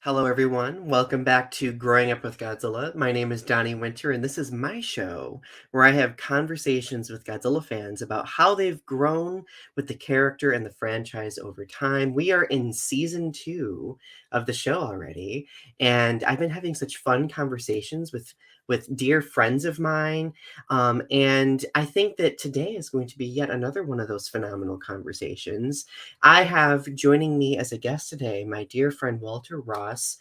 Hello, everyone. Welcome back to Growing Up with Godzilla. My name is Donny Winter, and this is my show where I have conversations with Godzilla fans about how they've grown with the character and the franchise over time. We are in season 2 of the show already, and I've been having such fun conversations with dear friends of mine. And I think that today is going to be yet another one of those phenomenal conversations. I have joining me as a guest today my dear friend Walter Ross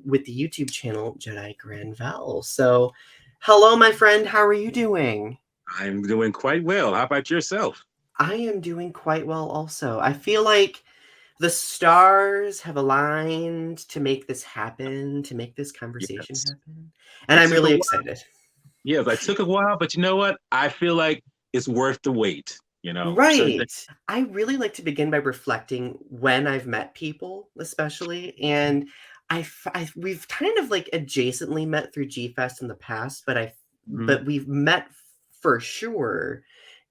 with the YouTube channel JEDI VELLE. So, hello, my friend. How are you doing? I'm doing quite well. How about yourself? I am doing quite well also. I feel like the stars have aligned to make this happen, to make this conversation Yes. happen. And It I'm took a really while. excited. Yes, I took a while, but you know what? I feel like it's worth the wait, certain things. Right. I really like to begin by reflecting when I've met people, especially, and we've kind of like adjacently met through G Fest in the past, Mhm. but we've met for sure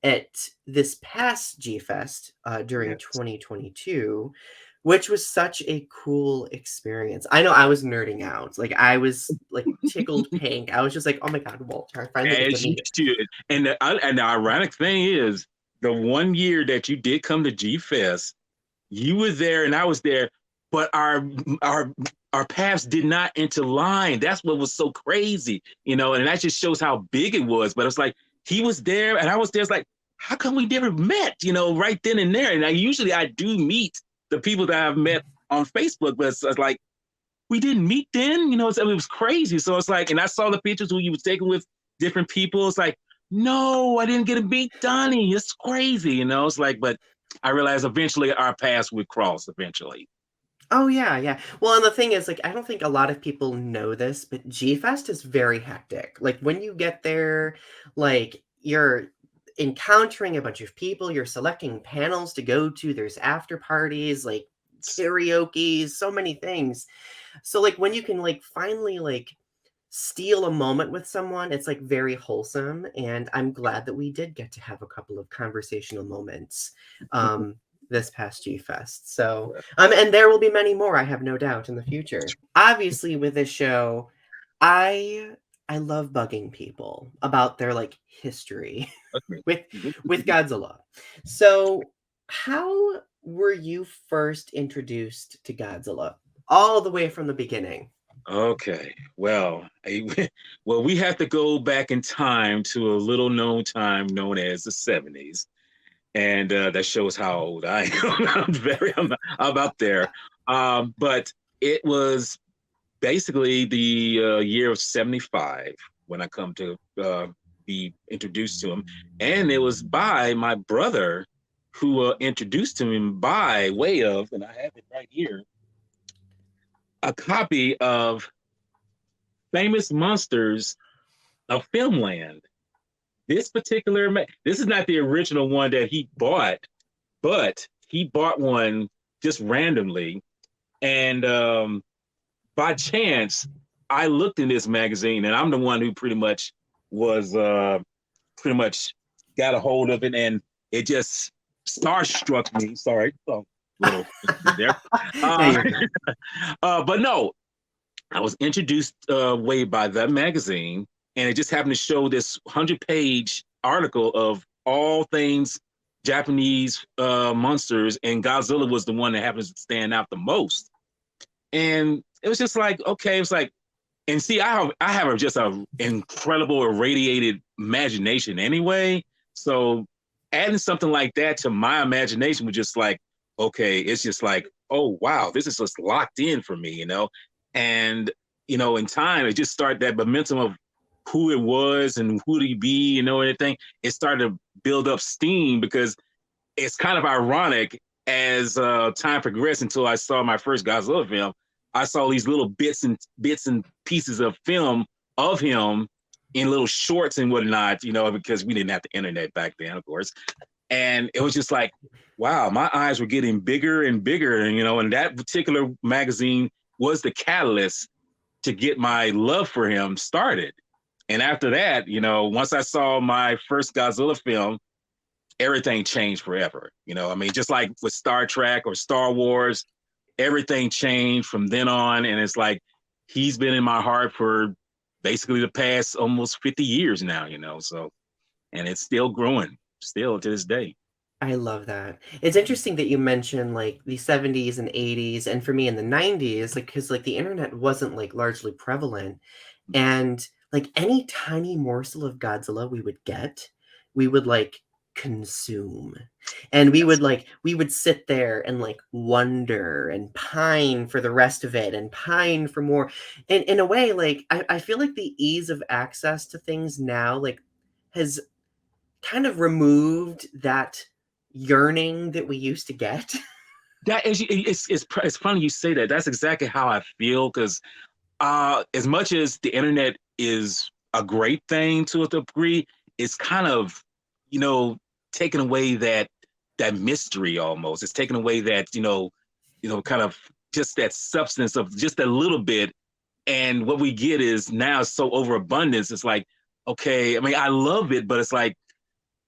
at this past G Fest during Yes. 2022, which was such a cool experience. I know I was nerding out, like I was like tickled pink. I was just like, oh my God, Walter, I finally get to As you meet. should. And the ironic thing is, the one year that you did come to G Fest, you were there and I was there, but our our paths did not interline. That's what was so crazy, and that just shows how big it was. But it's like he was there and I was there. It's like, how come we never met, right then and there? And I do meet the people that I've met on Facebook, but it's like we didn't meet then, it was crazy. So it's like, and I saw the pictures who you was taking with different people. It's like, no, I didn't get to meet Donnie. It's crazy, it's like, but I realized eventually our paths would cross eventually. Oh yeah, yeah. Well, and the thing is, like, I don't think a lot of people know this, but G Fest is very hectic. Like when you get there, like you're encountering a bunch of people, you're selecting panels to go to, there's after parties, like karaoke, so many things. So like when you can like finally like steal a moment with someone, it's like very wholesome. And I'm glad that we did get to have a couple of conversational moments this past G Fest. So, and there will be many more, I have no doubt, in the future. Obviously, with this show, I I love bugging people about their like history Okay. with with Godzilla. So, how were you first introduced to Godzilla? All the way from the beginning. Okay. Well, well, we have to go back in time to a little known time known as the 70s. And that shows how old I am. I'm up there. But it was basically the year of 75 when I come to be introduced to him. And it was by my brother who introduced to him by way of, and I have it right here, a copy of Famous Monsters of Filmland. This is not the original one that he bought, but he bought one just randomly. And by chance, I looked in this magazine, and I'm the one who was pretty much got a hold of it, and it just starstruck me. Sorry, little there. Yeah, Uh, you're good. but no, I was introduced way by that magazine, and it just happened to show this 100-page article of all things Japanese monsters, and Godzilla was the one that happens to stand out the most. And it was just like, okay, it's like, and see, I have just a incredible irradiated imagination anyway. So adding something like that to my imagination was just like, okay, it's just like, oh wow, this is just locked in for me. And in time, it just started that momentum of who it was and who to be, and everything. It started to build up steam because it's kind of ironic as time progressed until I saw my first Godzilla film. I saw these little bits and pieces of film of him in little shorts and whatnot, because we didn't have the internet back then, of course. And it was just like, wow, my eyes were getting bigger and bigger, and that particular magazine was the catalyst to get my love for him started. And after that, once I saw my first Godzilla film, everything changed forever. I mean, just like with Star Trek or Star Wars, everything changed from then on, and it's like he's been in my heart for basically the past almost 50 years now, so, and it's still growing still to this day. I love that. It's interesting that you mentioned, like, the 70s and 80s, and for me in the 90s, like, because like, the internet wasn't, like, largely prevalent, and, like, any tiny morsel of Godzilla we would get, we would, like, consume, and Yes. we would sit there and, like, wonder and pine for the rest of it and pine for more. And in a way, like, I feel like the ease of access to things now, like, has kind of removed that yearning that we used to get. That is, it's funny you say that. That's exactly how I feel, because as much as the internet is a great thing to a degree, it's kind of, you know, taking away that mystery almost. It's taking away that, kind of just that substance of just a little bit. And what we get is now so overabundance. It's like, okay, I mean, I love it, but it's like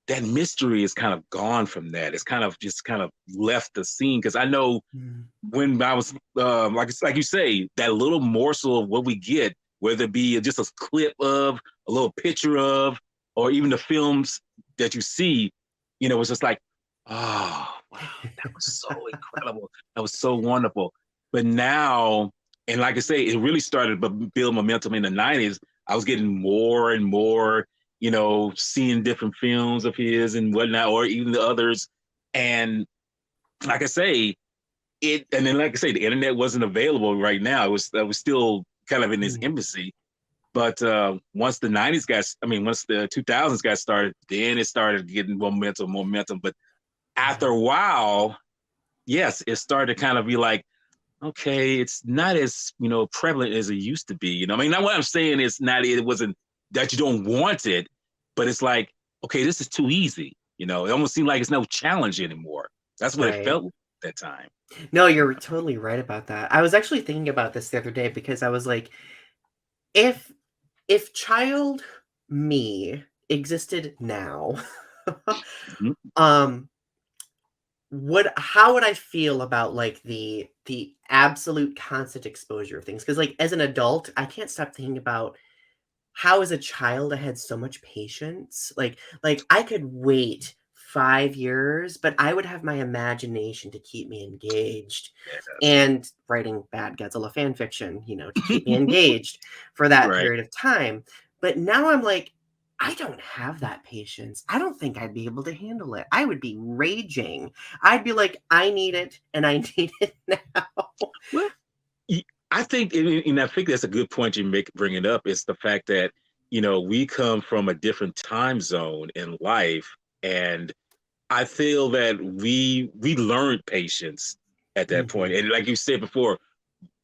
that mystery is kind of gone from that. It's kind of just kind of left the scene. Because I know Mm, when I was like you say, that little morsel of what we get, whether it be just a clip of, a little picture of, or even the films that you see, it's just like, oh wow, that was so incredible, that was so wonderful. But now, and like I say, it really started to build momentum in the '90s. I was getting more and more, seeing different films of his and whatnot, or even the others, and like I say, and then like I say, the internet wasn't available right now. It was still kind of in its mm, infancy. But once the '90s once the 2000s got started, then it started getting momentum. But after yeah, a while, yes, it started to kind of be like, okay, it's not as prevalent as it used to be. I mean, not what I'm saying is not it wasn't that you don't want it, but it's like, okay, this is too easy. It almost seemed like it's no challenge anymore. That's what it right. felt like at that time. No, you're totally right about that. I was actually thinking about this the other day because I was like, if child me existed now, Mhm. um, how would I feel about, like, the absolute constant exposure of things? Because, like, as an adult, I can't stop thinking about how as a child I had so much patience. Like, I could wait 5 years, but I would have my imagination to keep me engaged, Yes. and writing bad Godzilla fan fiction, to keep me engaged for that Right. period of time. But now I'm like, I don't have that patience. I don't think I'd be able to handle it. I would be raging. I'd be like, "I need it, and I need it now." Well, I think, and I think that's a good point you bring it up. Is the fact that we come from a different time zone in life, and I feel that we learned patience at that point. Mhm. And like you said before,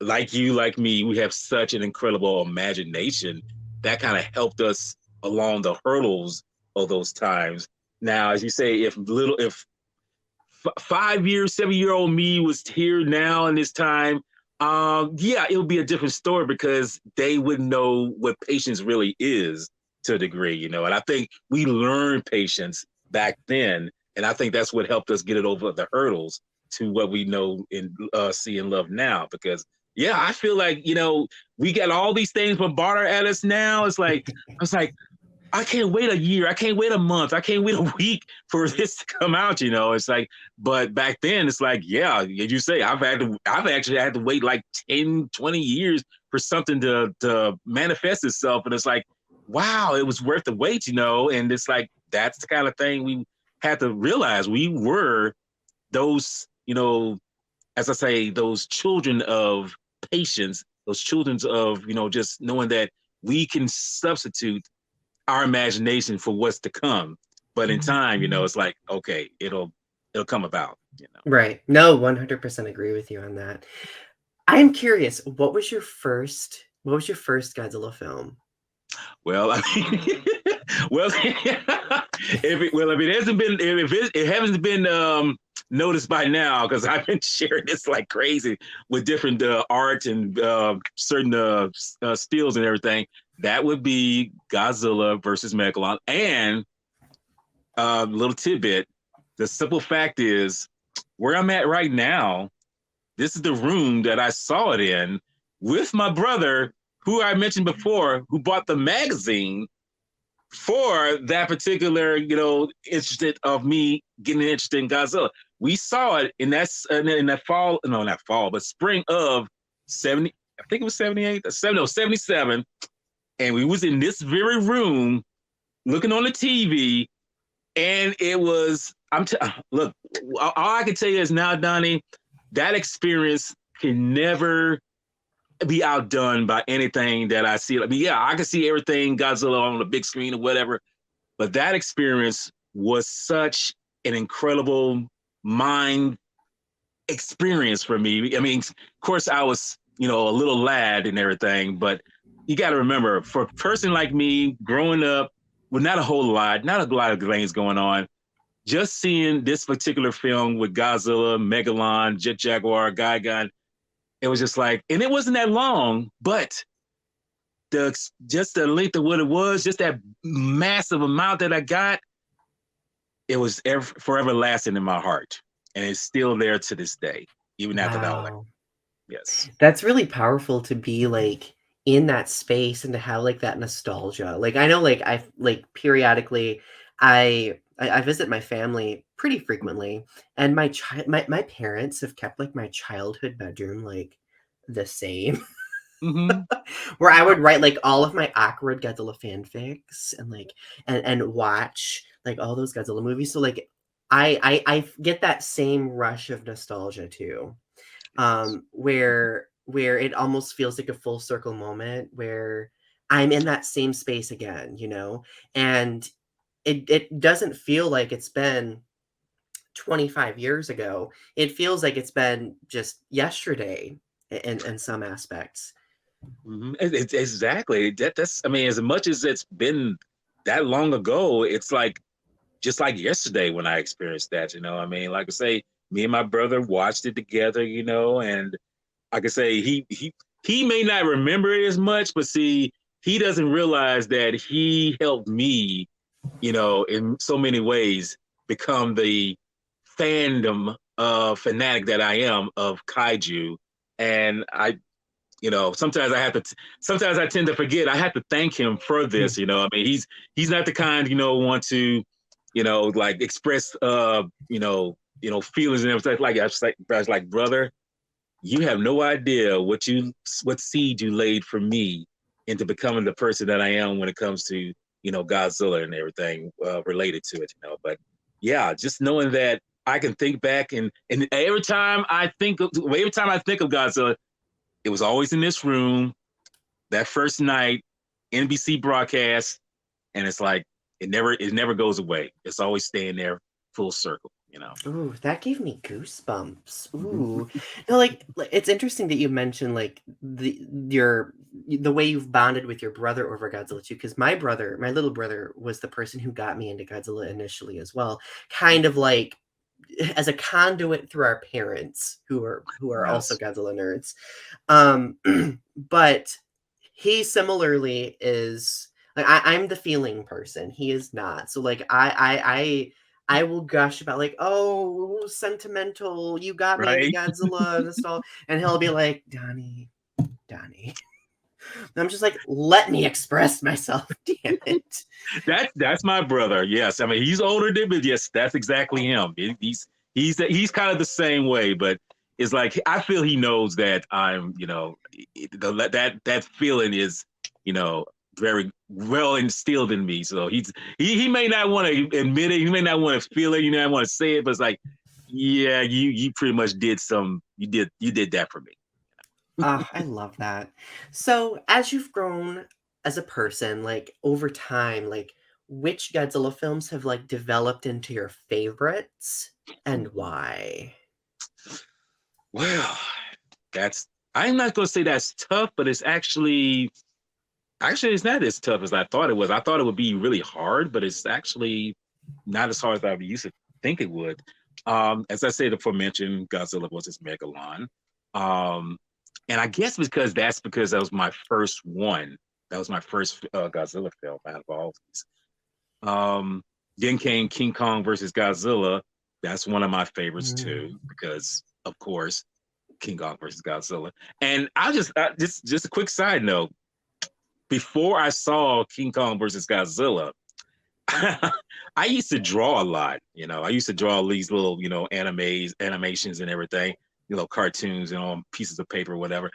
like you, like me, we have such an incredible imagination that kind of helped us along the hurdles of those times. Now, as you say, if 5 years, 7-year-old me was here now in this time, yeah, it would be a different story because they wouldn't know what patience really is to a degree. And I think we learned patience back then, and I think that's what helped us get it over the hurdles to what we know and see and love now. Because yeah, I feel like we got all these things bombarded at us now. It's like I can't wait a year. I can't wait a month. I can't wait a week for this to come out. It's like, but back then it's like, yeah, as you say, I've actually had to wait like 10, 20 years for something to manifest itself. And it's like, wow, it was worth the wait. And it's like, that's the kind of thing we had to realize. We were those, as I say, those children of patience, those children of, just knowing that we can substitute our imagination for what's to come. But in time, it's like, okay, it'll come about. Right. No, 100% agree with you on that. I'm curious, what was your first Godzilla film? Well, I mean, well, if it hasn't been, if it hasn't been noticed by now, because I've been sharing this like crazy with different art and certain stills and everything, that would be Godzilla versus Megalon. And little tidbit: the simple fact is, where I'm at right now, this is the room that I saw it in with my brother, who I mentioned before, who bought the magazine for that particular, interested of me getting interested in Godzilla. We saw it in that fall, no, not fall, but spring of 70, I think it was 78, 77. And we was in this very room looking on the TV, and it was, look, all I can tell you is now, Donnie, that experience can never be outdone by anything that I see. I mean, yeah, I can see everything Godzilla on the big screen or whatever, but that experience was such an incredible mind experience for me. I mean, of course, I was, a little lad and everything, but you got to remember, for a person like me growing up with not a lot of things going on, just seeing this particular film with Godzilla, Megalon, Jet Jaguar, Gigan, it was just like, and it wasn't that long, but just the length of what it was, just that massive amount that I got, it was forever lasting in my heart, and it's still there to this day, even after that. Like, Wow. yes. That's really powerful to be, like, in that space and to have, like, that nostalgia. Like, I know, like, periodically, I visit my family pretty frequently, and my parents have kept, like, my childhood bedroom, like, the same. Mm-hmm. Where I would write, like, all of my awkward Godzilla fanfics and, like, and watch, like, all those Godzilla movies. So, like, I get that same rush of nostalgia too, Yes. where it almost feels like a full circle moment where I'm in that same space again, and it doesn't feel like it's been 25 years ago. It feels like it's been just yesterday in some aspects. Mm-hmm. It's exactly that's. I mean, as much as it's been that long ago, it's like just like yesterday when I experienced that. I mean, like I say, me and my brother watched it together. And like I say, he may not remember it as much, but see, he doesn't realize that he helped me, in so many ways become the fandom fanatic that I am of kaiju. And sometimes sometimes I tend to forget. I have to thank him for this. I mean, he's not the kind, want to, like express, feelings and everything. I was like, brother, you have no idea what seed you laid for me into becoming the person that I am when it comes to, Godzilla and everything related to it. But yeah, just knowing that I can think back, and every time I think of Godzilla, it was always in this room that first night, NBC broadcast, and it's like it never goes away. It's always staying there full circle. Ooh, that gave me goosebumps. Mm-hmm. Ooh. No, it's interesting that you mentioned, like, the way you've bonded with your brother over Godzilla too, because my little brother was the person who got me into Godzilla initially as well, kind of like as a conduit through our parents who are also Yes. Godzilla nerds. Um, but he similarly is like I'm the feeling person. He is not. So like I will gush about like, oh, sentimental, you got me into Right. Godzilla and stuff. And he'll be like, Donnie. And I'm just like, let me express myself, damn it. That's my brother. Yes, I mean he's older than, but yes, that's exactly him. He's kind of the same way, but it's like I feel he knows that I'm, that feeling is, you know, very well instilled in me. So he may not want to admit it, he may not want to feel it, not want to say it, but it's like, yeah, you pretty much you did that for me. Ah, I love that. So, as you've grown as a person, like over time, like which Godzilla films have like developed into your favorites and why? Well, that's I'm not going to say that's tough, but it's actually it's not as tough as I thought it was. I thought it would be really hard, but it's actually not as hard as I used to think it would. As I said, aforementioned, Godzilla was his Megalon. Um, and I guess because that was my first one. That was my first Godzilla film out of all these. Um, then came King Kong versus Godzilla. That's one of my favorites Mm. too, because of course. King Kong versus Godzilla. And just a quick side note. Before I saw King Kong versus Godzilla, I used to draw a lot. I used to draw these little, animations and everything, cartoons and on pieces of paper, or whatever.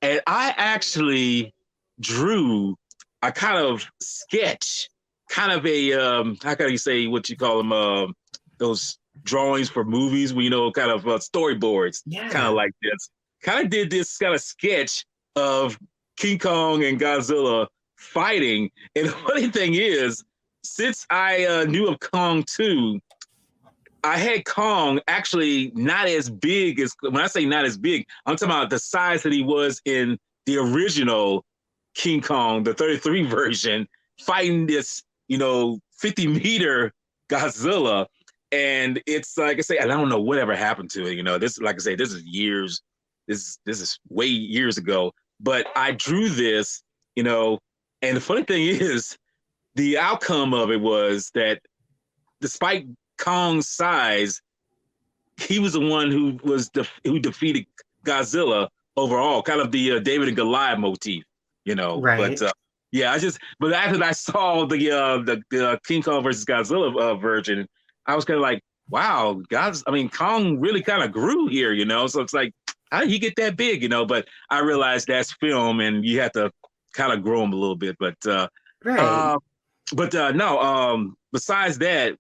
And I actually drew a kind of sketch, kind of a how can you say what you call them? Those drawings for movies, where kind of storyboards, kind of Yeah. like this. Kind of did this kind of sketch of King Kong and Godzilla fighting. And the funny thing is, since I knew of Kong 2, I had Kong actually not as big as, when I say not as big, I'm talking about the size that he was in the original King Kong, the 33 version, fighting this, 50-meter Godzilla. And it's like I say, I don't know whatever happened to it. This, like I say, this is years, this is way years ago. But I drew this, and the funny thing is, the outcome of it was that despite Kong's size, he was the one who defeated Godzilla overall, kind of the David and Goliath motif, But Right. but after I saw the King Kong versus Godzilla version, I was kind of like, wow, Kong really kind of grew here, So it's like, how did he get that big, But I realized that's film, and you have to kind of grow him a little bit. Right. No. Besides that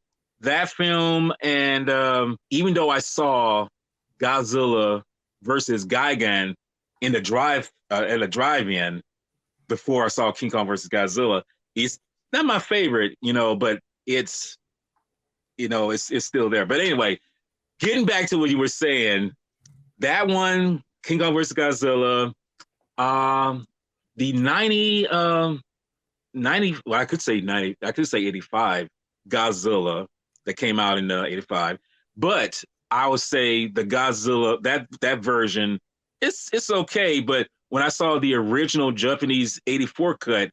film, and even though I saw Godzilla versus Gigan in the drive-in before I saw King Kong versus Godzilla, it's not my favorite, but it's it's still there. But anyway, getting back to what you were saying, that one, King Kong versus Godzilla, the 90, well, I could say 90, I could say 85 Godzilla that came out in 85, but I would say the Godzilla, that version, it's okay. But when I saw the original Japanese 84 cut,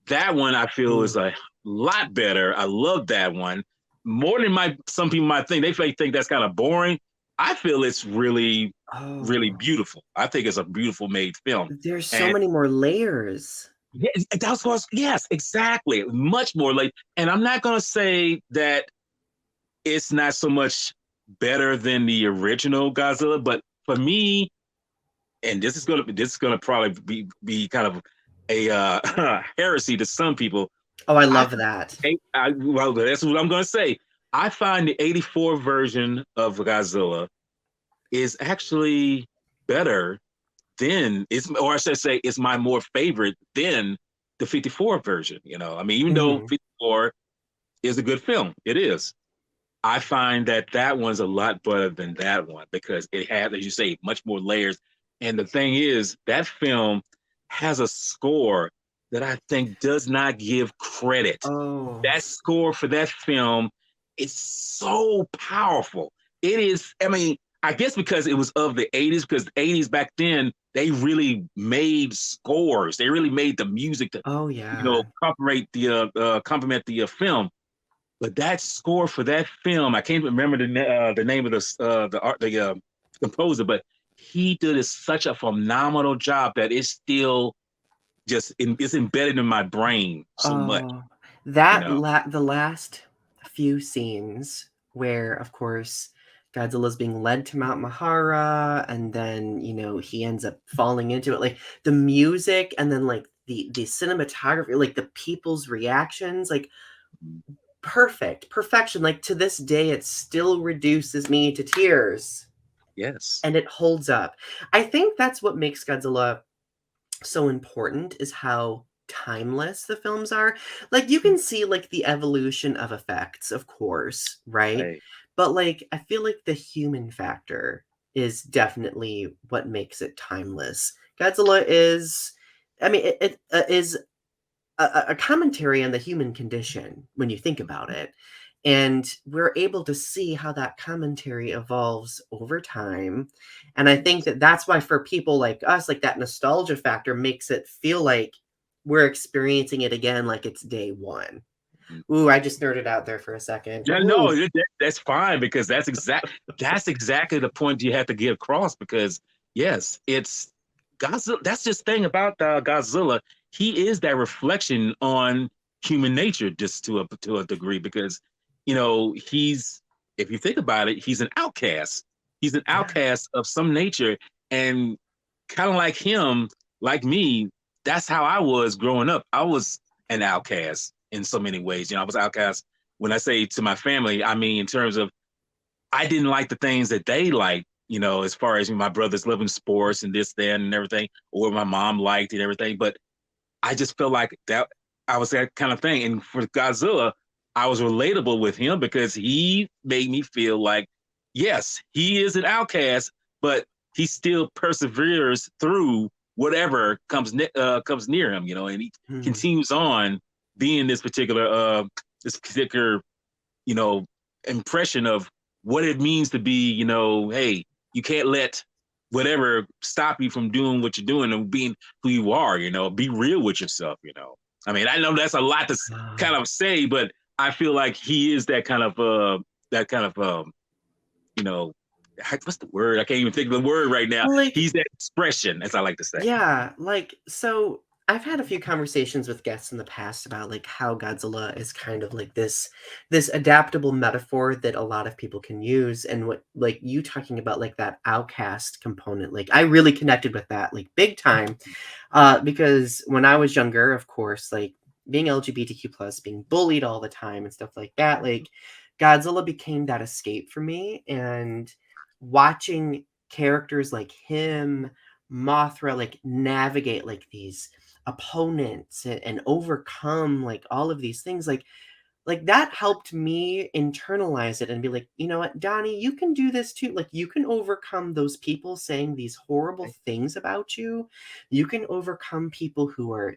that one I feel is Ooh. a lot better. I love that one more than some people might think. They may think that's kind of boring. I feel it's really, really Oh, beautiful. I think it's a beautiful made film. there's so And many more layers. yeah, yes, exactly. Much more like, and I'm not gonna say that it's not so much better than the original Godzilla, but for me, and this is gonna probably be kind of a heresy to some people. Oh, I I, love that. well, that's what I'm gonna say. I find the '84 version of Godzilla is actually better than or I should say, it's my more favorite than the '54 version. Even though Mhm. '54 is a good film, it is. I find that one's a lot better than that one because it had, as you say, much more layers. And the thing is, that film has a score that I think does not give credit. Oh. That score for that film is so powerful. It is, I guess because it was of the 80s, because the 80s back then, they really made scores. They really made the music to, Oh, yeah. complement the film. But that score for that film, I can't remember the name of the composer, but he did such a phenomenal job that it's still it's embedded in my brain so much, Oh, you know. the last few scenes where, of course, Godzilla's being led to Mount Mahara, and then, he ends up falling into it, like, the music and then, like, the cinematography, like, the people's reactions, like, perfection, like, to this day, it still reduces me to tears, Yes, and it holds up. I think that's what makes Godzilla so important is how timeless the films are. Like, you can see, like, the evolution of effects, of course, right? right. But, like, I feel like the human factor is definitely what makes it timeless. Godzilla is it is a commentary on the human condition when you think about it, and we're able to see how that commentary evolves over time, and I think Yes. that that's why for people like us, like, that nostalgia factor makes it feel like we're experiencing it again like it's day one. Ooh, I just nerded out there for a second. Yeah, Ooh. no, that's fine because that's exactly the point you have to get across because Yes, it's Godzilla. That's just thing about Godzilla. He is that reflection on human nature, just to a degree, because he's, if you think about it, he's an outcast. He's an Yeah. outcast of some nature, and kind of like him, like me. That's how I was growing up. I was an outcast in so many ways. I was outcast. When I say to my family, I mean in terms of I didn't like the things that they liked, as far as my brothers loving sports and this, that, and everything, or my mom liked and everything. But I just felt like that I was that kind of thing. And for Godzilla, I was relatable with him because he made me feel like, yes, he is an outcast, but he still perseveres through whatever comes near him, and he Hmm. continues on being this particular you know, impression of what it means to be, hey, you can't let whatever stop you from doing what you're doing and being who you are, be real with yourself. I mean, I know that's a lot to kind Ah. of say, but I feel like he is that kind of you know, what's the word? I can't even think of the word right now. Well, like, He's that expression, as I like to say. yeah, like, so I've had a few conversations with guests in the past about like how Godzilla is kind of like this adaptable metaphor that a lot of people can use, and what like you talking about like that outcast component, like I really connected with that like big time. Because when I was younger, of course, like being LGBTQ plus, being bullied all the time and stuff like that, like Godzilla became that escape for me. And watching characters like him, Mothra, like navigate like these opponents and overcome like all of these things, like that helped me internalize it and be like, you know what, Donnie, you can do this too. Like you can overcome those people saying these horrible things about you. You can overcome people who are,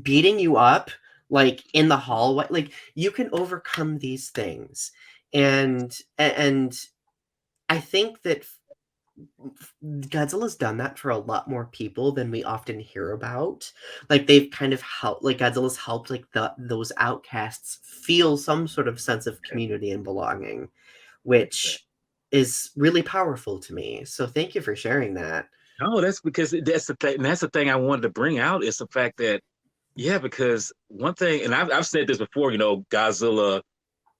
beating you up like in the hallway. Like you can overcome these things. And I think that Godzilla's done that for a lot more people than we often hear about. Like they've kind of helped, like Godzilla's helped like those outcasts feel some sort of sense of community and belonging, which is really powerful to me. So thank you for sharing that. No, that's because that's the thing. That's the thing I wanted to bring out is the fact that, yeah, because one thing, and I've said this before, Godzilla,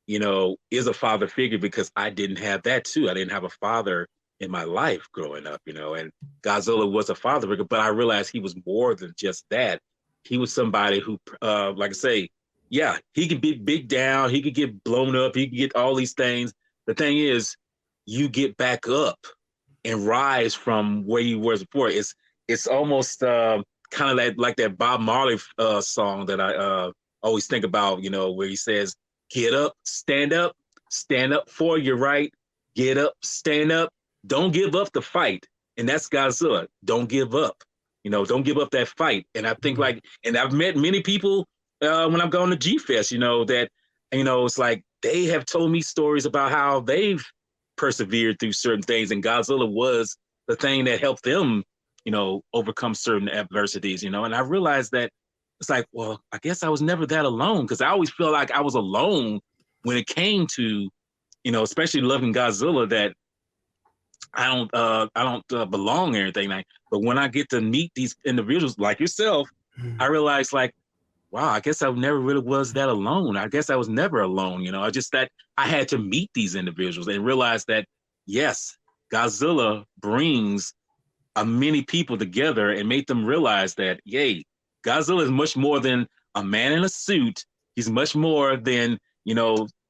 is a father figure because I didn't have that too. I didn't have a father in my life growing up, and Godzilla was a father figure, but I realized he was more than just that. He was somebody who, like I say, yeah, he could be big down, he could get blown up, he could get all these things. The thing is, you get back up and rise from where you were before. It's almost kind of like that Bob Marley song that I always think about. Where he says, "Get up, stand up for your right. Get up, stand up. Don't give up the fight." And that's Godzilla. Don't give up. Don't give up that fight. And I think Mm. and I've met many people when I've gone to G Fest. That it's like they have told me stories about how they've persevered through certain things, and Godzilla was the thing that helped them, overcome certain adversities. And I realized that it's like, well, I guess I was never that alone because I always feel like I was alone when it came to, especially loving Godzilla. That I don't belong or anything like. But when I get to meet these individuals like yourself, I Mm. realize like, wow, I guess I never really was that alone. I guess I was never alone. I just that I had to meet these individuals and realize that, yes, Godzilla brings many people together and make them realize that, yay, Godzilla is much more than a man in a suit. He's much more than,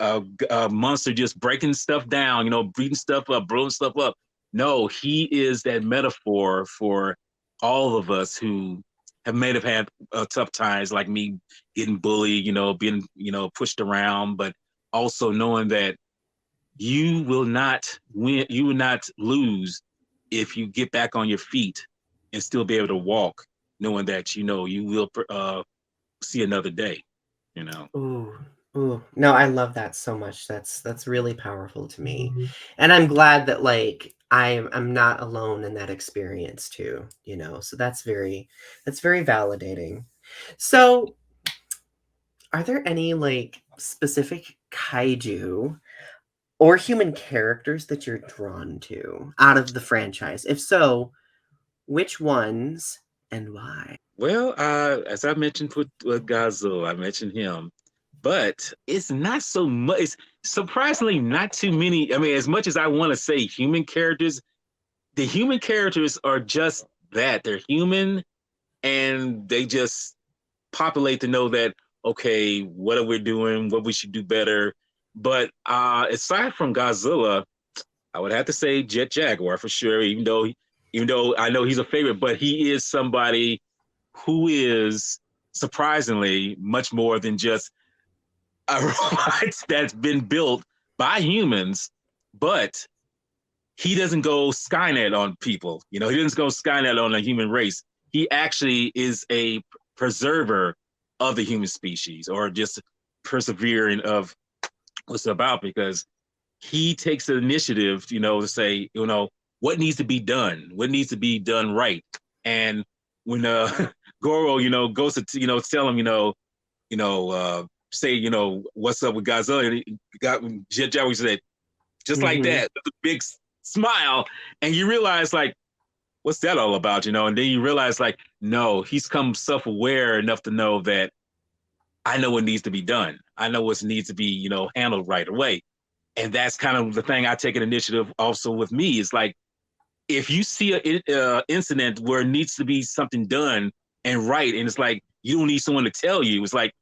a monster just breaking stuff down, beating stuff up, blowing stuff up. No, he is that metaphor for all of us who have had tough times, like me getting bullied, being, pushed around, but also knowing that you will not win, you will not lose if you get back on your feet and still be able to walk, knowing that you will see another day. You know. Ooh, ooh. No, I love that so much. That's really powerful to me. And I'm glad that like I'm not alone in that experience too, you know. So that's very validating. So, are there any like specific kaiju or human characters that you're drawn to out of the franchise? If so, which ones and why? Well, as I mentioned with Godzilla, I mentioned him, but it's not so much. It's surprisingly not too many. I mean, as much as I want to say human characters, the human characters are just that. They're human, and they just populate to know that, okay, what are we doing, what we should do better. But aside from Godzilla, I would have to say Jet Jaguar for sure. Even though I know he's a favorite, but he is somebody who is surprisingly much more than just a robot that's been built by humans, but he doesn't go Skynet on people. He doesn't go Skynet on the human race. He actually is a preserver of the human species, or just persevering of what's about, because he takes the initiative, to say, what needs to be done, what needs to be done right. And when Goro, goes to, tell him, say, what's up with Godzilla, and he got Jet Jaguar said, just like that, with a big smile, and you realize, like, what's that all about, And then you realize, like, no, he's come self-aware enough to know that I know what needs to be done. I know what needs to be, handled right away. And that's kind of the thing I take an initiative also with me. It's like, if you see an incident where it needs to be something done and right, and it's like, you don't need someone to tell you. It's like,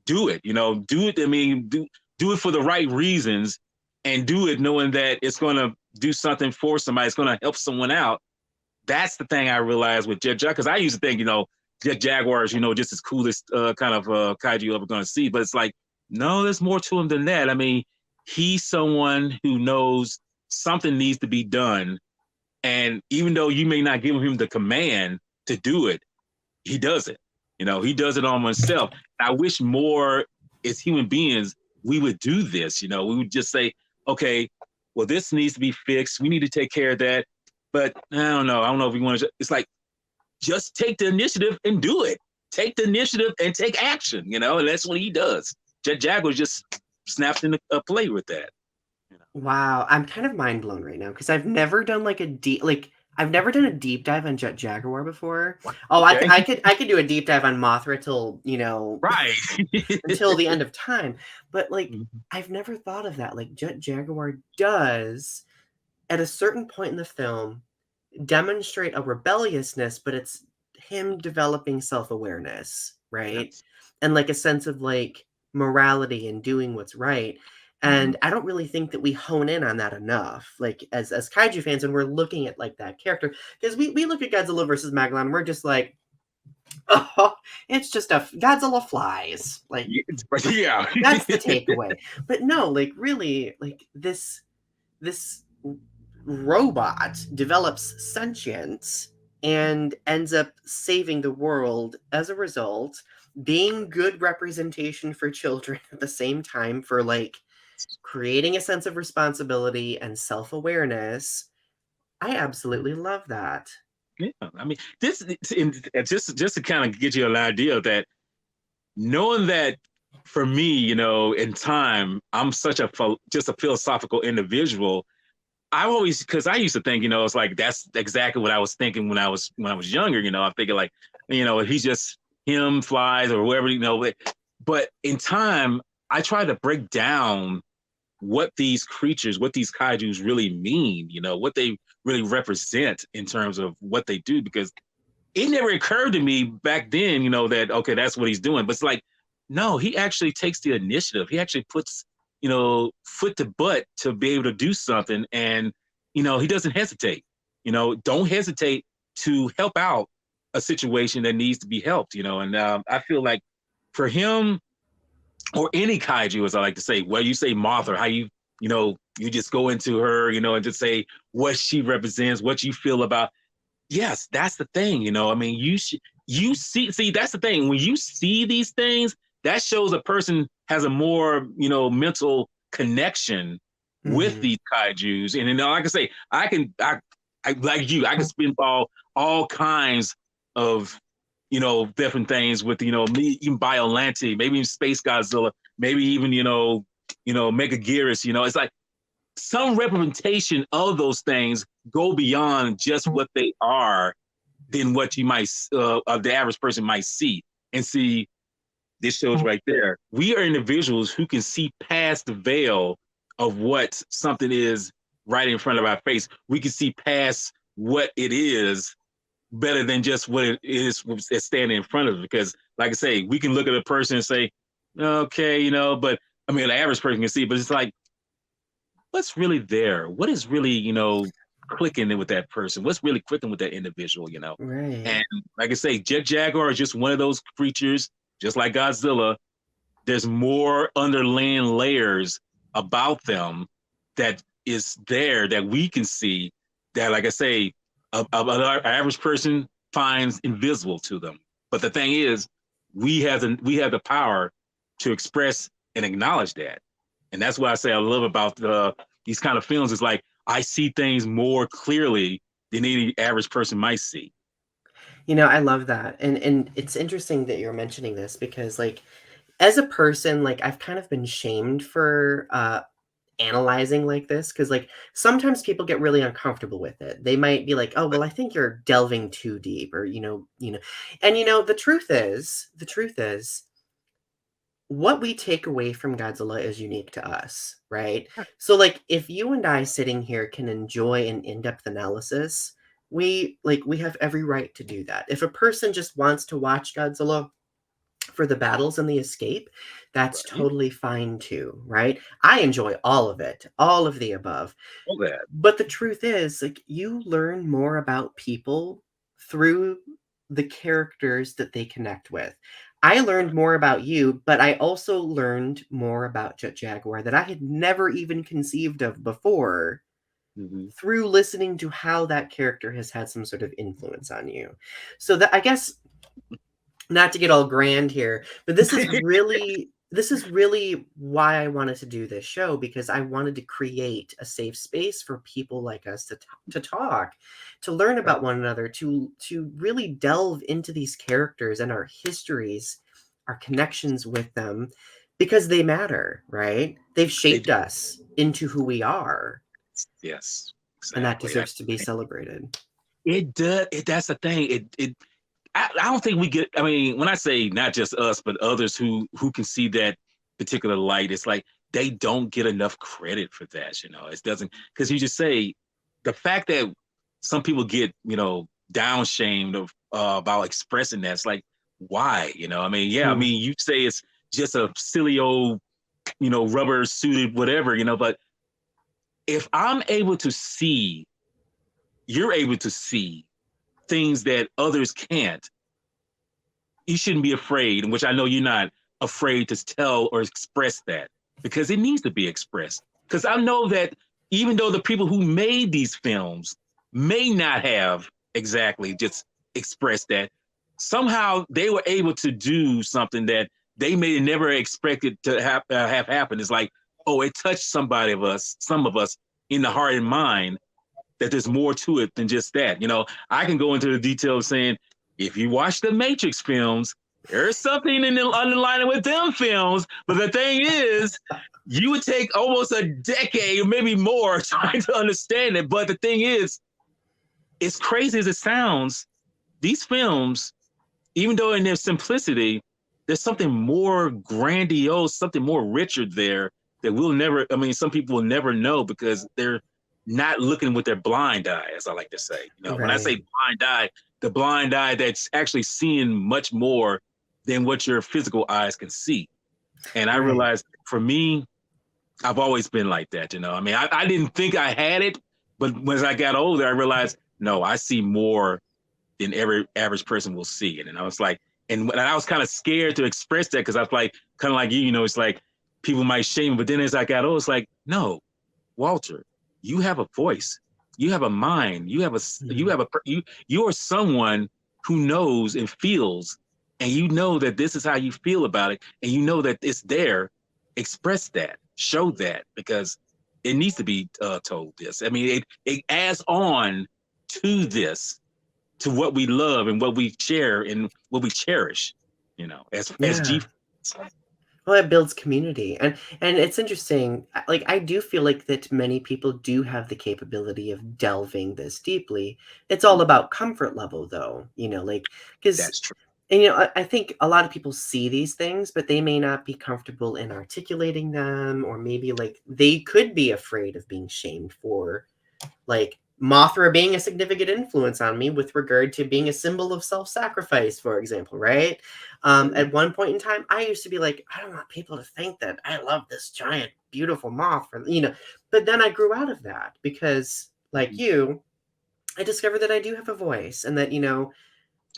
do it, do it. I mean, do it for the right reasons, and do it knowing that it's going to do something for somebody. It's going to help someone out. That's the thing I realized with Jet Jaguar, because I used to think, Jet Jaguar is, just as coolest kind of kaiju you're ever going to see. But it's like, no, there's more to him than that. I mean, he's someone who knows something needs to be done. And even though you may not give him the command to do it, he does it. He does it on himself. I wish more as human beings, we would do this. We would just say, okay, well, this needs to be fixed. We need to take care of that. But I don't know. I don't know if we want to. It's like, just take the initiative and do it. Take the initiative and take action, and that's what he does. Jet Jaguar just snapped into a play with that. Wow, I'm kind of mind blown right now because I've never done I've never done a deep dive on Jet Jaguar before. Oh, Okay. I could do a deep dive on Mothra till Right. until the end of time. But I've never thought of that. Like Jet Jaguar does at a certain point in the film demonstrate a rebelliousness, but it's him developing self-awareness, right? Yes. And a sense of morality and doing what's right. And I don't really think that we hone in on that enough, as kaiju fans, when we're looking at that character, because we look at Godzilla versus Megalon and we're just like, oh, it's just Godzilla flies. Yeah. That's the takeaway. But no, really, this robot develops sentience and ends up saving the world as a result, being good representation for children at the same time, for creating a sense of responsibility and self-awareness. I absolutely love that. Yeah. I mean, just to kind of get you an idea of that, knowing that for me, in time, I'm such just a philosophical individual. I always, because I used to think, it's like, that's exactly what I was thinking when I was younger. I'm thinking like, he's just him, flies, or whoever, but in time, I try to break down what these creatures, what these kaijus really mean, what they really represent in terms of what they do, because it never occurred to me back then, that, okay, that's what he's doing. But it's like, no, he actually takes the initiative. He actually puts, foot to butt to be able to do something. And, he doesn't hesitate, don't hesitate to help out a situation that needs to be helped, and I feel like for him, or any kaiju, as I like to say, whether you say Mothra, how you just go into her, and just say what she represents, what you feel about. Yes, that's the thing, I mean, you see, that's the thing. When you see these things, that shows a person has a more, mental connection with these kaijus. And like I say, I like you, I can spitball all kinds of different things with, me, even Biolante, maybe even Space Godzilla, maybe even, Megaguirus, it's like, some representation of those things go beyond just what they are than what you might the average person might see and see. This shows right there. We are individuals who can see past the veil of what something is right in front of our face. We can see past what it is better than just what it is that's standing in front of us. Because, like I say, we can look at a person and say, okay, you know, but I mean, the average person can see, but it's like, what's really there? What is really, you know, clicking with that person? What's really clicking with that individual, you know? Right. And like I say, Jet Jaguar is just one of those creatures, just like Godzilla. There's more underlying layers about them that is there that we can see that, like I say, our average person finds invisible to them. But the thing is, we have the power to express and acknowledge that. And that's what I say I love about these kind of films. Is like I see things more clearly than any average person might see. You know, I love that. And it's interesting that you're mentioning this because like as a person, like I've kind of been shamed for analyzing like this because like sometimes people get really uncomfortable with it. They might be like, "Oh, well, I think you're delving too deep," or And the truth is what we take away from Godzilla is unique to us, right? So like if you and I sitting here can enjoy an in-depth analysis, we have every right to do that. If a person just wants to watch Godzilla for the battles and the escape, that's Right? totally fine too, right? I enjoy all of it, all of the above. All that. But the truth is, like, you learn more about people through the characters that they connect with. I learned Right. more about you, but I also learned more about Jet Jaguar that I had never even conceived of before Mm-hmm. through listening to how that character has had some sort of influence on you. So that I guess not to get all grand here, but this is really why I wanted to do this show because I wanted to create a safe space for people like us to talk, to learn Right. about one another, to really delve into these characters and our histories, our connections with them because they matter, right? They've They shaped do. us into who we are, Yes. and that Exactly. deserves to be celebrated. It does. That's the thing. I don't think we get. I mean, when I say not just us, but others who can see that particular light, it's like they don't get enough credit for that. You know, it doesn't because you just say the fact that some people get down shamed of about expressing that. It's like why? You know, I mean, yeah, I Hmm. mean, you say it's just a silly old rubber suited whatever, but if I'm able to see, you're able to see things that others can't, you shouldn't be afraid, which I know you're not afraid to tell or express that because it needs to be expressed. Because I know that even though the people who made these films may not have exactly just expressed that, somehow they were able to do something that they may have never expected to have happen. It's like, oh, it touched some of us in the heart and mind that there's more to it than just that. I can go into the details saying, if you watch the Matrix films, there's something in the underlining with them films. But the thing is, you would take almost a decade, maybe more, trying to understand it. But the thing is, as crazy as it sounds, these films, even though in their simplicity, there's something more grandiose, something more richer there that we'll never, I mean, some people will never know because they're not looking with their blind eye, as I like to say. When I say Right. blind eye, the blind eye that's actually seeing much more than what your physical eyes can see. And I Right. realized for me, I've always been like that. I mean, I didn't think I had it, but as I got older, I realized, no, I see more than every average person will see it. And I was like, and I was kind of scared to express that because I was like, kind of like you, it's like people might shame me. But then as I got older, it's like, no, Walter, you have a voice, you have a mind, Mhm. you are someone who knows and feels, and you know that this is how you feel about it, and you know that it's there. Express that, show that, because it needs to be told. This, I mean, it adds on to this, to what we love and what we share and what we cherish, as Yeah. G. Well, it builds community, and it's interesting, like, I do feel like that many people do have the capability of delving this deeply. It's all about comfort level, though, like, because That's true. and, I think a lot of people see these things, but they may not be comfortable in articulating them, or maybe, like, they could be afraid of being shamed for, like, Mothra being a significant influence on me with regard to being a symbol of self-sacrifice, for example, right? At one point in time, I used to be like, I don't want people to think that I love this giant, beautiful Mothra, but then I grew out of that because, like Mhm. you, I discovered that I do have a voice and that, Amen.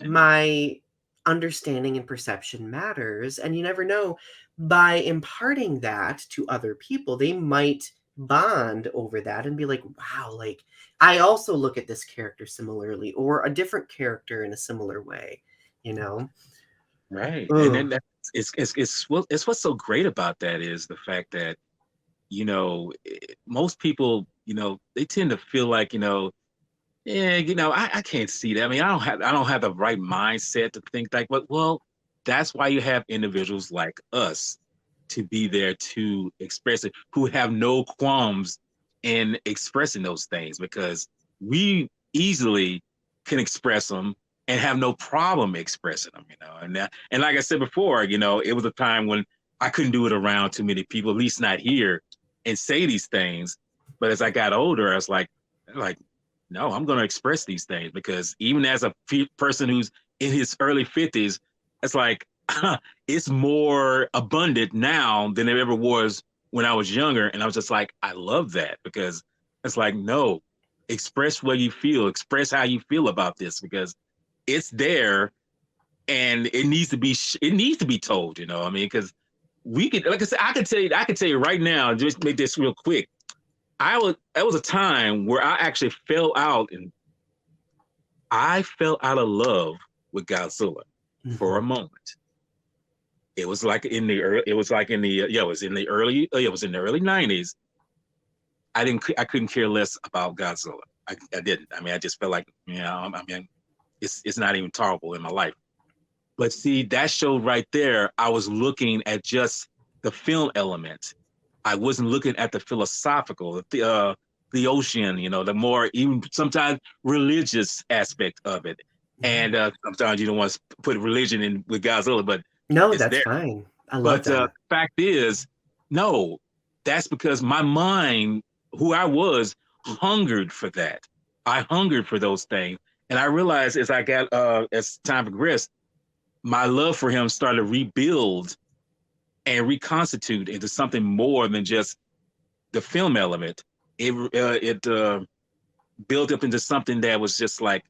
my understanding and perception matters, and you never know, by imparting that to other people, they might bond over that and be like, wow, like, I also look at this character similarly, or a different character in a similar way, you know Right. And Ugh. then it's what's so great about that is the fact that, most people, they tend to feel like, yeah, I can't see that. I mean, I don't have the right mindset to think like, but well, that's why you have individuals like us to be there to express it, who have no qualms in expressing those things because we easily can express them and have no problem expressing them, and like I said before, it was a time when I couldn't do it around too many people, at least not here, and say these things. But as I got older, I was like, no, I'm going to express these things because even as a person who's in his early 50s, it's like it's more abundant now than it ever was when I was younger. And I was just like, I love that because it's like, no, express what you feel, express how you feel about this because it's there and it needs to be told, I mean, because we could, like I said, I could tell you right now, just make this real quick. That was a time where I actually fell out and I fell out of love with Godzilla for a Mhm. moment. It was like in the early, it was like in the yeah, it was in the early '90s. I couldn't care less about Godzilla. I didn't. I mean, I just felt like, I mean, it's not even tolerable in my life. But see, that show right there, I was looking at just the film element. I wasn't looking at the philosophical, the ocean, the more even sometimes religious aspect of it. Yeah. And sometimes you don't want to put religion in with Godzilla, but No, it's that's there. fine. I love But that. fact is, no, that's because my mind, who I was, hungered for that. I hungered for those things, and I realized as time progressed, my love for him started to rebuild and reconstitute into something more than just the film element. It built up into something that was just like,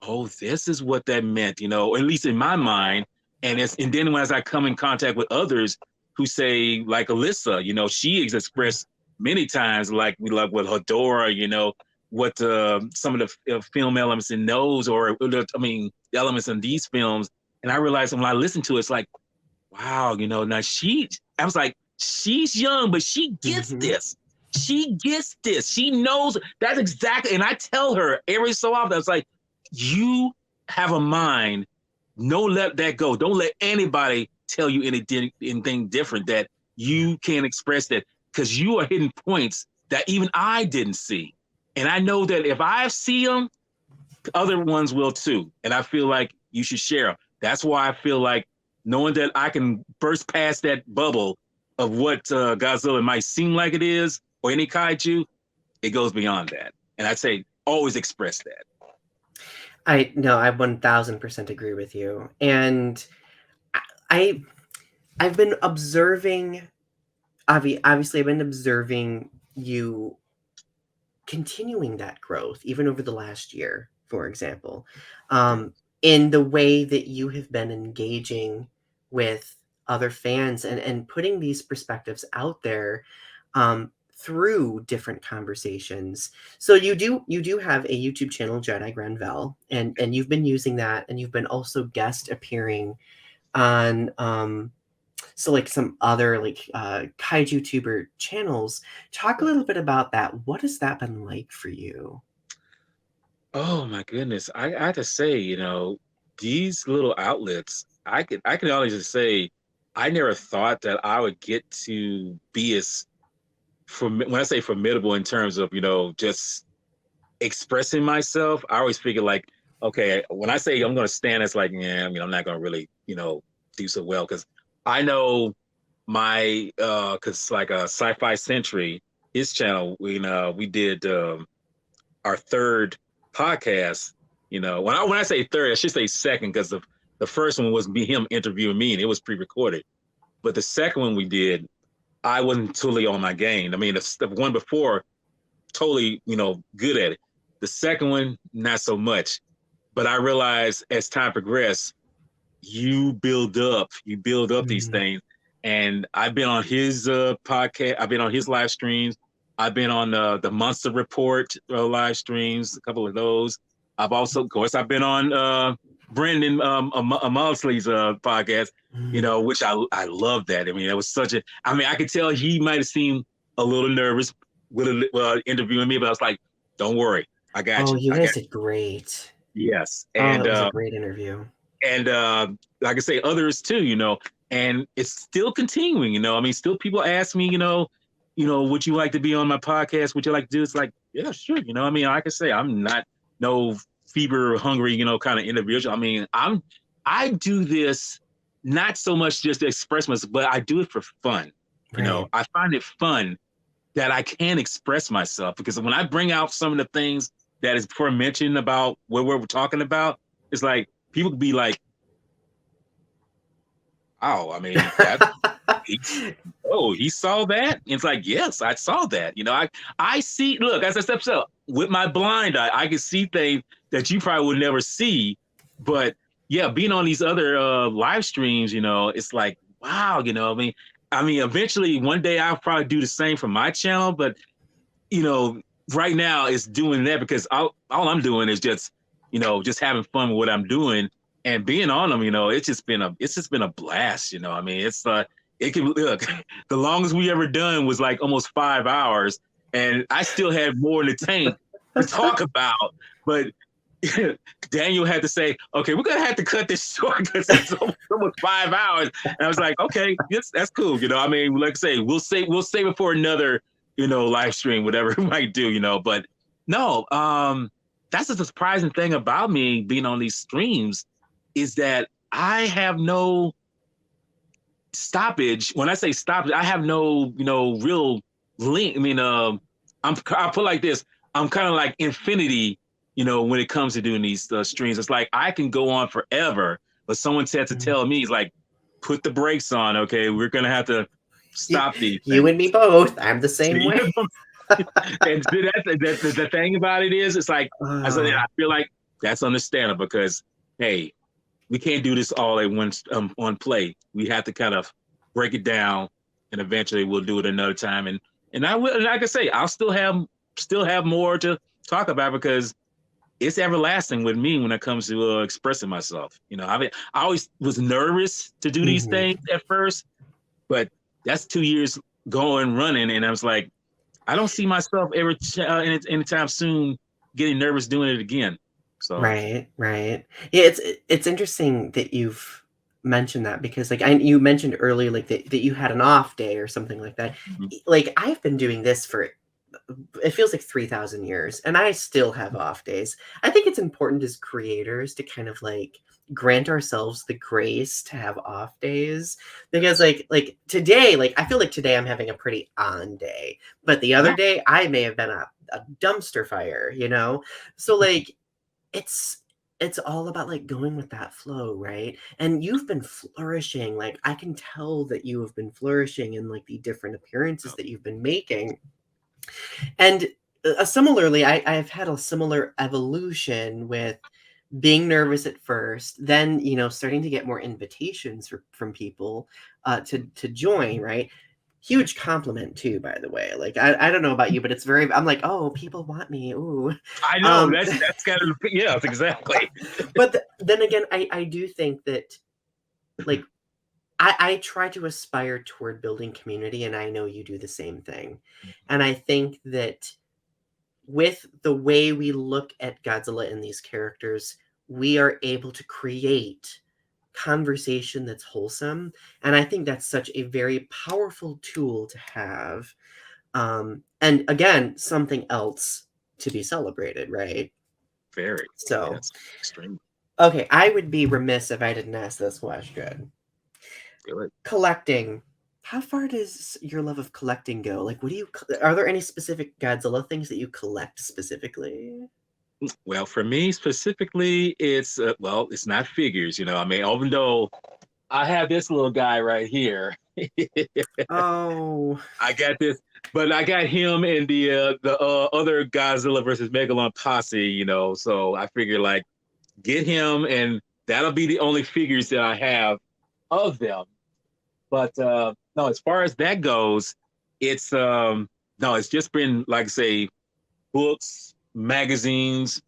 oh, this is what that meant, or at least in my mind. And then as I come in contact with others who say, like Alyssa, she has expressed many times, like we love with Hedora, what some of the film elements in those, or I mean, the elements in these films. And I realized when I listen to it, it's like, wow, now I was like, she's young, but she gets Mhm. this. She gets this. She knows that's exactly. And I tell her every so often, I was like, you have a mind. No, let that go. Don't let anybody tell you anything different that Yeah. you can't express that because you are hitting points that even I didn't see. And I know that if I see them, other ones will too. And I feel like you should share them. That's why I feel like knowing that I can burst past that bubble of what Godzilla might seem like it is, or any kaiju, it goes beyond that. And I'd say always express that. I no, I 1000% agree with you. And I I- I've been observing obviously I've been observing you continuing that growth even over the last year, for example, Right. in the way that you have been engaging with other fans and putting these perspectives out there through different conversations. So you do have a YouTube channel, Jedi Grand Vel, and you've been using that, and you've been also guest appearing on so like some other like kaiju tuber channels. Talk a little bit about that. What has that been like for you? Oh my goodness. I have to say, these little outlets, I can only just say I never thought that I would get to be as when I say formidable in terms of, just expressing myself. I always figure like, okay, when I say I'm going to stand, it's like, yeah, I'm not going to really, do so well because I know my because like a Sci-Fi Century, his channel, we did our third podcast. When I say third, I should say second because the first one was him interviewing me and it was pre-recorded. But the second one we did, I wasn't totally on my game. I mean, the one before, totally, good at it. The second one, not so much. But I realized as time progressed, you build up these Mm. things. And I've been on his podcast. I've been on his live streams. I've been on the Monster Report live streams, a couple of those. I've also, of course, I've been on Brendan Mosley's podcast, Mm. which I love that. I mean, it was I could tell he might have seemed a little nervous with interviewing me, but I was like, don't worry, I got Oh, you. you I got guys did great. you. Yes. Oh, that was a great interview. And like I say, others too, and it's still continuing, I mean, still people ask me, would you like to be on my podcast? Would you like to do? It's like, yeah, sure. I mean, like I say, I'm not no fever hungry, kind of individual. I mean, I do this not so much just to express myself, but I do it for fun. Right. I find it fun that I can express myself because when I bring out some of the things that is before mentioned about what we're talking about, it's like people could be like, "Oh, I mean, he, he saw that." And it's like, yes, I saw that. I see. Look, as I said, up with my blind eye, I can see things that you probably would never see. But yeah, being on these other live streams, it's like, wow. I mean, eventually one day I'll probably do the same for my channel. But right now it's doing that because all I'm doing is just having fun with what I'm doing and being on them. It's just been a blast. I mean, it can look the longest we ever done was like almost 5 hours, and I still had more in the tank to talk about, but. Daniel had to say, "Okay, we're gonna have to cut this short because it's almost 5 hours." And I was like, "Okay, yes, that's cool." I mean, like I say, we'll save it for another, live stream, whatever we might do. But no, that's the surprising thing about me being on these streams is that I have no stoppage. When I say stoppage, I have no, real link. I mean, I'll put it like this. I'm kind of like infinity, when it comes to doing these streams. It's like I can go on forever, but someone had to Mm. tell me, it's like, put the brakes on. Okay, we're gonna have to You, stop these you and me things. both. I'm the same way. And the thing about it is, it's like I Oh, feel like that's understandable because hey, we can't do this all at one play. We have to kind of break it down, and eventually we'll do it another time. And I will, and like I say, I'll still have more to talk about because it's everlasting with me when it comes to expressing myself. I always was nervous to do these mhm. things at first, but that's 2 years going running, and I was like, I don't see myself ever anytime soon getting nervous doing it again. So. Right, right. Yeah, it's interesting that you've mentioned that because, like, you mentioned earlier, like, that you had an off day or something like that. Mhm. Like, I've been doing this for it feels like 3,000 years, and I still have off days. I think it's important as creators to kind of, like, grant ourselves the grace to have off days because, Yes. like, today, like, I feel like today I'm having a pretty on day, but the other Yeah. day, I may have been a dumpster fire, you know? So, like, it's it's all about, like, going with that flow, right? And you've been flourishing, like, I can tell that you have been flourishing in, like, the different appearances that you've been making. And, similarly, I've had a similar evolution with being nervous at first, then, starting to get more invitations from people, to join, right? Huge compliment too, by the way. Like, I don't know about you, but it's very I'm like, "Oh, people want me, ooh." I know Um, that's kind of yes, exactly. but then again, I do think that, like, I try to aspire toward building community, and I know you do the same thing. And I think that with the way we look at Godzilla and these characters, we are able to create conversation that's wholesome. And I think that's such a very powerful tool to have. And again, something else to be celebrated, right? Very. So, Yes. Extremely okay, I would be remiss if I didn't ask this question. good. Collecting. How far does your love of collecting go? Like, what do you, are there any specific Godzilla things that you collect specifically? Well, for me specifically, it's well, it's not figures. I mean, even though I have this little guy right here. Oh, I got this, but I got him in the other Godzilla versus Megalon posse. So I figure like get him, and that'll be the only figures that I have of them. But no, as far as that goes, it's no, it's just been like I say, books, magazines,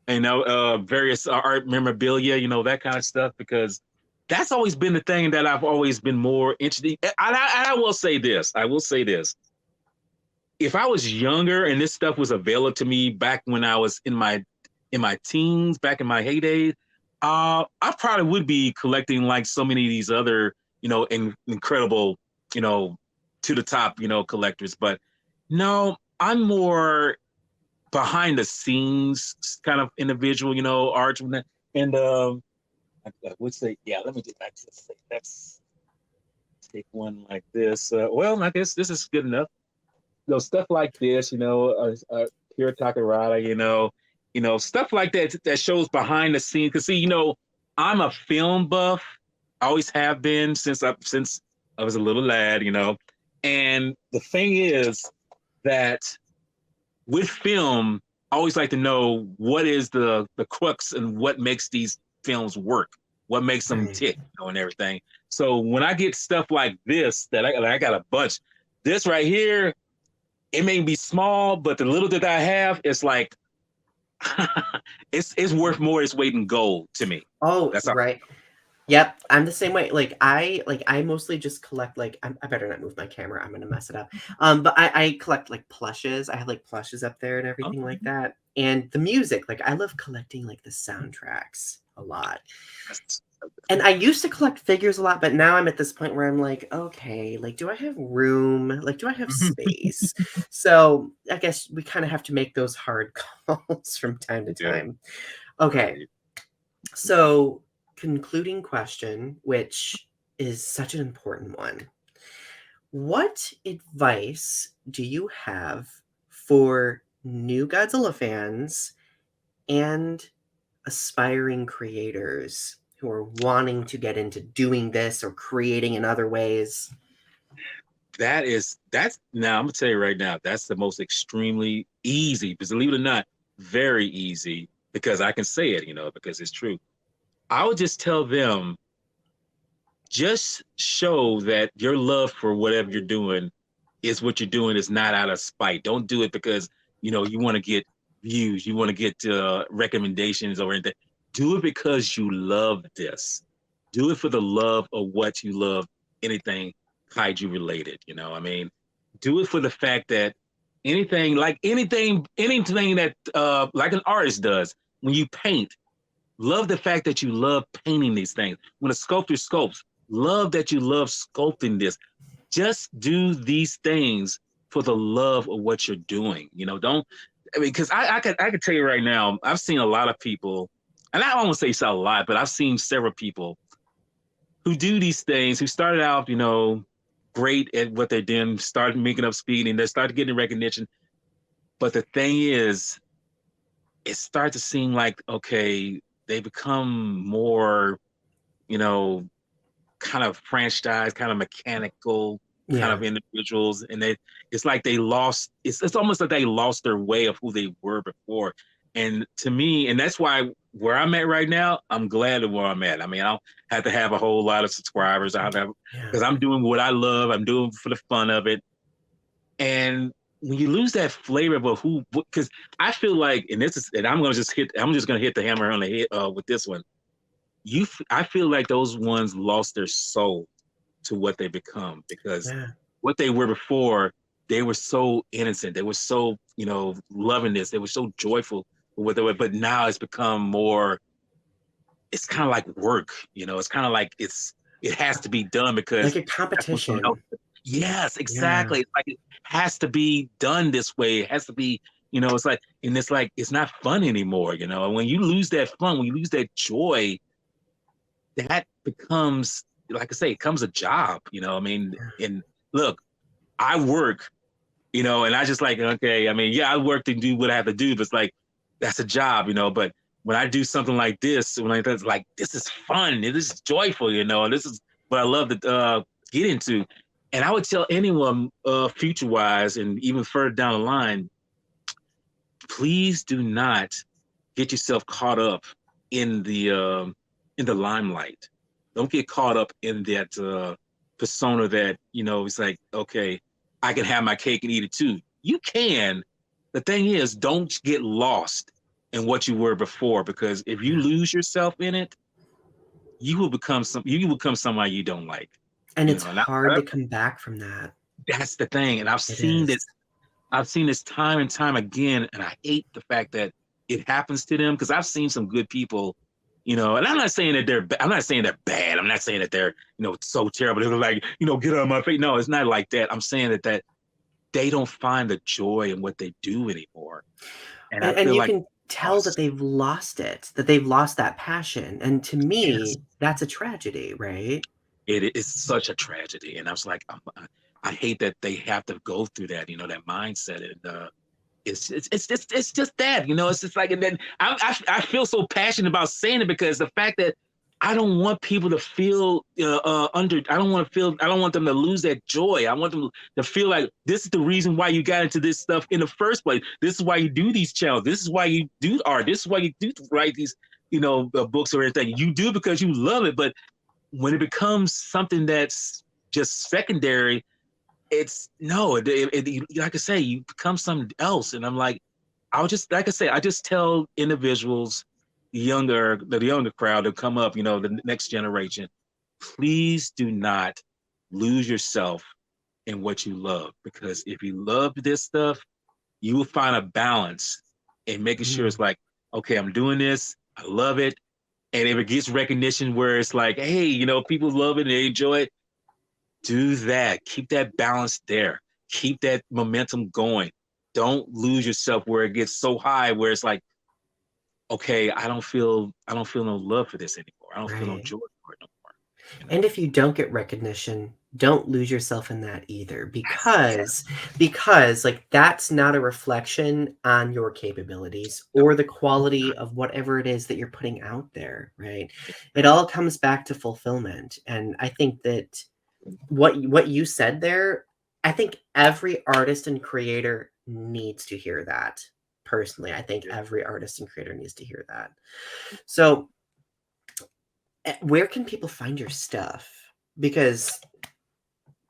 various art memorabilia, that kind of stuff, because that's always been the thing that I've always been more interested in. I will say this. I will say this. If I was younger and this stuff was available to me back when I was in my teens, back in my heyday, I probably would be collecting like so many of these other, incredible, you know, to the top, collectors. But no, I'm more behind the scenes kind of individual, art. And I would say, yeah, let me get back to this. Let's take one like this. Well, I guess this is good enough. Stuff like this, Kira Takarada, stuff like that that shows behind the scenes. Because see, I'm a film buff. I always have been since I was a little lad, And the thing is that with film, I always like to know what is the crux and what makes these films work, what makes them right. tick, and everything. So when I get stuff like this, that I got a bunch, this right here, it may be small, but the little that I have, it's like it's worth more its weight in gold to me. Oh, That's all. right. Yep, I'm the same way. Like I mostly just collect like I better not move my camera. I'm gonna mess it up. But I collect like plushes. I have like plushes up there and everything like that. And the music, like I love collecting like the soundtracks a lot. And I used to collect figures a lot, but now I'm at this point where I'm like, okay, like do I have room? Like do I have space? So I guess we kind of have to make those hard calls from time to Yeah, time. Okay. right. So, concluding question, which is such an important one. What advice do you have for new Godzilla fans and aspiring creators who are wanting to get into doing this or creating in other ways? That's now I'm gonna tell you right now, that's the most extremely easy, because believe it or not, very easy, because I can say it, because it's true. I would just tell them, just show that your love for whatever you're doing is what you're doing is not out of spite. Don't do it because you want to get views, you want to get recommendations or anything. Do it because you love this. Do it for the love of what you love. Anything kaiju related, I mean, do it for the fact that anything that like an artist does when you paint. Love the fact that you love painting these things. When a sculptor sculpts, love that you love sculpting this. Just do these things for the love of what you're doing. Don't. I mean, because I could tell you right now, I've seen a lot of people, and I don't want to say it's a lot, but I've seen several people who do these things, who started out, great at what they're doing, started making up speed, and they started getting recognition. But the thing is, it starts to seem like, okay, they become more, you know, kind of franchise, kind of mechanical kind Yeah. of individuals, and it's like they lost. It's almost like they lost their way of who they were before. And to me, and that's why where I'm at right now, I'm glad of where I'm at. I mean, I don't have to have a whole lot of subscribers. I have Yeah. because I'm doing what I love. I'm doing for the fun of it. And when you lose that flavor of who, because I feel like, and this is, and I'm just gonna hit the hammer on the head with this one. I feel like those ones lost their soul to what they become, because Yeah. what they were before, they were so innocent, they were so loving this, they were so joyful with what they were, but now it's become more it's kind of like work, it's kind of like it has to be done Like because a that's what someone else. competition. Yes, Yeah. exactly. It's like it has to be done this way. It has to be, it's like, and it's like it's not fun anymore. And when you lose that fun, when you lose that joy, that becomes, like I say, it becomes a job. I mean, and look, I work, and I just like, okay, I mean, yeah, I work to do what I have to do, but it's like that's a job. But when I do something like this, when I that's like, this is fun, this is joyful, and this is what I love to get into. And I would tell anyone, future wise, and even further down the line, please do not get yourself caught up in the limelight. Don't get caught up in that persona that it's like, okay, I can have my cake and eat it too. You can. The thing is, don't get lost in what you were before, because if you Yeah. lose yourself in it, you will become somebody you don't like. And it's And hard to come back from that. that's the thing. And I've It seen is. this I've seen this time and time again, and I hate the fact that it happens to them, because I've seen some good people, and I'm not saying that I'm not saying they're bad. I'm not saying that they're, so terrible. They're like, get out of my face. No, it's not like that. I'm saying that they don't find the joy in what they do anymore. And I And feel you like can tell that lost. they've lost it, that they've lost that passion, and to Yes, me, that's a tragedy, right? it is such a tragedy. And I was like, I hate that they have to go through that, that mindset. And it's just that, it's just like. And then I feel so passionate about saying it, because the fact that I don't want people to feel I don't want them to lose that joy. I want them to feel like this is the reason why you got into this stuff in the first place. This is why you do these channels. This is why you do art. This is why you do write these books or anything. You do because you love it. But when it becomes something that's just secondary, it's no, like I say, you become something else. And I'm like, I'll just, like I say, I just tell individuals, the younger crowd that come up, the next generation, please do not lose yourself in what you love. Because if you love this stuff, you will find a balance in making sure Mm, it's like, okay, I'm doing this, I love it. And if it gets recognition where it's like, hey, people love it and they enjoy it, do that. Keep that balance there. Keep that momentum going. Don't lose yourself where it gets so high where it's like, okay, I don't feel no love for this anymore. I don't feel no right. joy for it no more. And if you don't get recognition, don't lose yourself in that either, Yes. because like that's not a reflection on your capabilities No, or the it's quality not. of whatever it is that you're putting out there, right? It all comes back to fulfillment. And I think that what you said there, I think every artist and creator needs to hear that. Personally, I think every artist and creator needs to hear that. So, where can people find your stuff? Because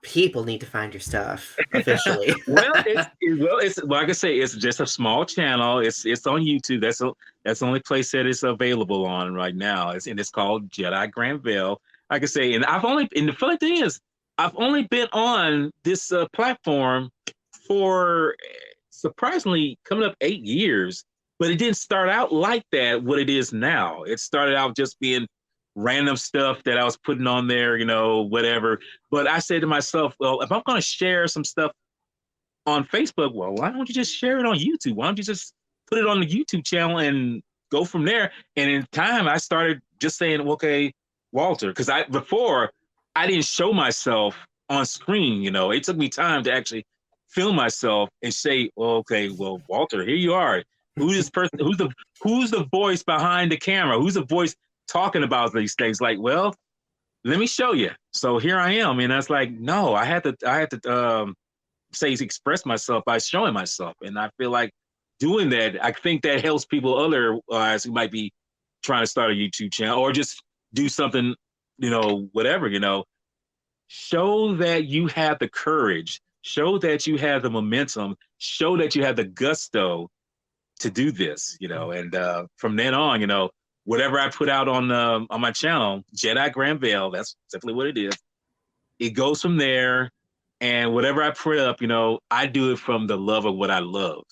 people need to find your stuff officially. It's like I say, it's just a small channel. It's on YouTube. That's the only place that it's available on right now. And it's called Jedi Grand Veil. Like I say, and the funny thing is, I've only been on this platform for surprisingly coming up 8 years, but it didn't start out like that. What it is now, it started out just being random stuff that I was putting on there, whatever. But I said to myself, well, if I'm going to share some stuff on Facebook, well, why don't you just share it on YouTube? Why don't you just put it on the YouTube channel and go from there? And in time, I started just saying, okay, Walter, because before I didn't show myself on screen. It took me time to actually film myself and say, well, okay, well, Walter, here you are. Who's this person? Who's the voice behind the camera? Who's the voice talking about these things? Like, well, let me show you. So here I am. And I was like, no, I had to say express myself by showing myself. And I feel like doing that, I think that helps people otherwise who might be trying to start a YouTube channel or just do something, whatever, show that you have the courage, show that you have the momentum, show that you have the gusto to do this, and from then on, whatever I put out on my channel, Jedi Grand Veil, that's simply what it is. It goes from there, and whatever I put up, I do it from the love of what I love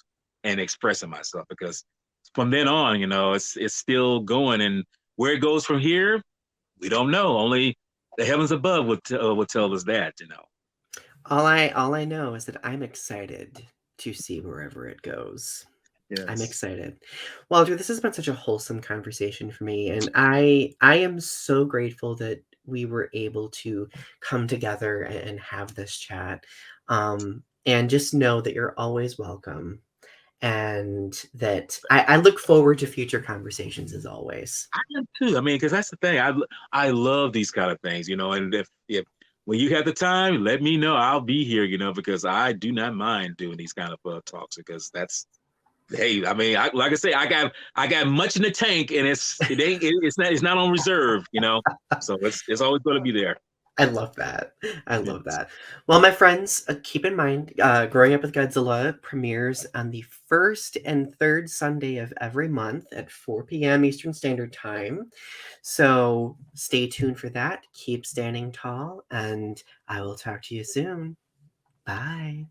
and expressing myself, because from then on, it's still going. And Where it goes from here, we don't know. Only the heavens above would tell us that, you know. All I know is that I'm excited to see wherever it goes. I'm Yes. excited. Well, dude, this has been such a wholesome conversation for me, and I am so grateful that we were able to come together and have this chat. And just know that you're always welcome, and that I look forward to future conversations as always. I am too. I mean, because that's the thing. I love these kind of things, you know. And if when you have the time, let me know. I'll be here, you know, because I do not mind doing these kind of talks because that's hey. I mean, like I say, I got much in the tank, and it's not on reserve, you know. So it's always going to be there. I love that. I love Yes. that. Well, my friends, keep in mind, Growing Up with Godzilla premieres on the first and third Sunday of every month at 4 p.m. Eastern Standard Time. So stay tuned for that. Keep standing tall, and I will talk to you soon. Bye.